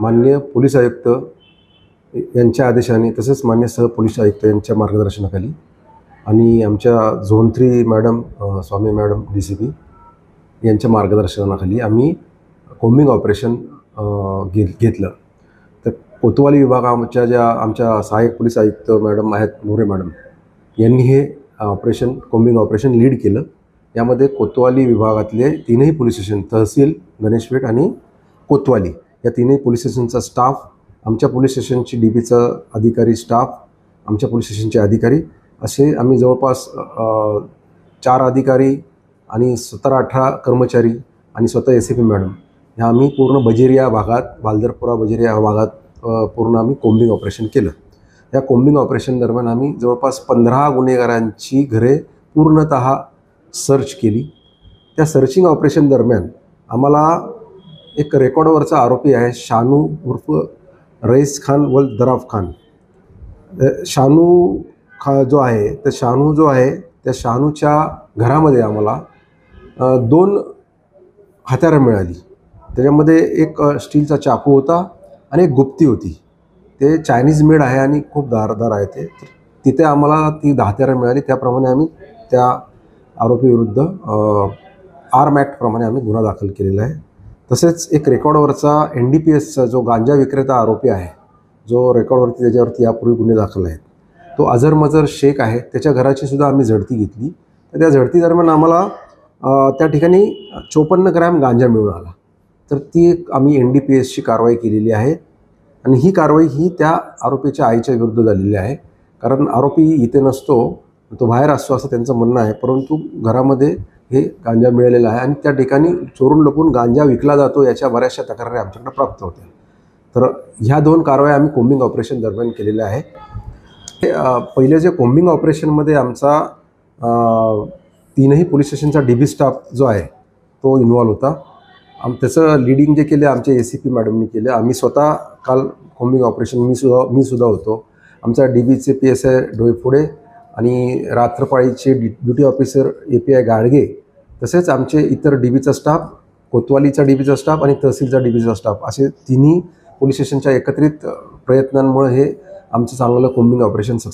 माननीय पोलीस आयुक्त यांच्या आदेशाने तसेच मान्य सहपोलीस आयुक्त यांच्या मार्गदर्शनाखाली आणि आमच्या झोन 3 मॅडम स्वामी मॅडम DCP यांच्या मार्गदर्शनाखाली आम्ही कोम्बिंग ऑपरेशन घेतलं। तर कोतवाली विभागाच्या ज्या आमच्या सहाय्यक पोलीस आयुक्त मॅडम आहेत मोरे मॅडम यांनी हे कोम्बिंग ऑपरेशन लीड केलं। यामध्ये कोतवाली विभागातले 3ही पोलीस स्टेशन तहसील, गणेशपेठ आणि कोतवाली या 3ही पोलीस स्टेशनचा स्टाफ, आमच्या पोलीस स्टेशनची DBचा अधिकारी स्टाफ, आमच्या पोलीस स्टेशनचे अधिकारी असे आम्ही जवळपास 4 अधिकारी आणि 17-18 कर्मचारी आणि स्वतः SAP मॅडम ह्या आम्ही पूर्ण बजेरिया भागात, बालदरपुरा बजेरिया भागात पूर्ण आम्ही कोम्बिंग ऑपरेशन केलं। या कोम्बिंग ऑपरेशन दरम्यान आम्ही जवळपास 15 गुन्हेगारांची घरे पूर्णतः सर्च केली। त्या सर्चिंग ऑपरेशन दरम्यान आम्हाला एक रेकॉर्डवरचा आरोपी आहे शानू उर्फ रईस खान वल दराफ खान। शानू जो आहे त्या शानूच्या घरामध्ये आम्हाला 2 हत्यारं मिळाली। त्याच्यामध्ये एक स्टीलचा चाकू होता आणि एक गुप्ती होती। ते चायनीज मेड आहे आणि खूप धारदार आहे ते। तिथे आम्हाला ती हत्यारं मिळाली। त्याप्रमाणे आम्ही त्या आरोपीविरुद्ध आर्म ॲक्टप्रमाणे आम्ही गुन्हा दाखल केलेला आहे। तसेच एक रेकॉर्डवरचा NDPSचा जो गांजा विक्रेता आरोपी आहे, जो रेकॉर्डवरती त्याच्यावरती यापूर्वी गुन्हे दाखल आहेत, तो अझर मजर शेख आहे। त्याच्या घराची सुद्धा आम्ही झडती घेतली। तर त्या झडती दरम्यान आम्हाला त्या ठिकाणी 54 ग्रॅम गांजा मिळून आला। तर ती एक आम्ही NDPSची कारवाई केलेली आहे आणि ही कारवाई ही त्या आरोपीच्या आईच्या विरुद्ध झालेली आहे। कारण आरोपी इथे नसतो, तो बाहेर असतो असं त्यांचं म्हणणं आहे, परंतु घरामध्ये हे गांजा मिळालेला आहे आणि त्या ठिकाणी चोरून लपून गांजा विकला जातो याच्या बऱ्याचशा तक्रारी आमच्याकडे प्राप्त होत्या। तर ह्या 2 कारवाया आम्ही कोम्बिंग ऑपरेशन दरम्यान केलेल्या आहे। पहिले जे कोम्बिंग ऑपरेशनमध्ये आमचा 3ही पोलीस स्टेशनचा DB स्टाफ जो आहे तो इन्व्हॉल्व होता। त्याचं लीडिंग जे केलं आमच्या ACP मॅडमनी केलं। आम्ही स्वतः काल कोम्बिंग ऑपरेशन मी सुद्धा होतो। आमच्या DBचे PSI डोईफोडे आणि रात्रपाळीचे ड्युटी ऑफिसर API गाडगे, तसेच आमचे इतर DBचा स्टाफ, कोतवालीचा DBचा स्टाफ आणि तहसीलचा DBचा स्टाफ असे 3ही पोलीस स्टेशनच्या एकत्रित प्रयत्नांमुळे हे आमचं चांगलं कोम्बिंग ऑपरेशन सक्सेस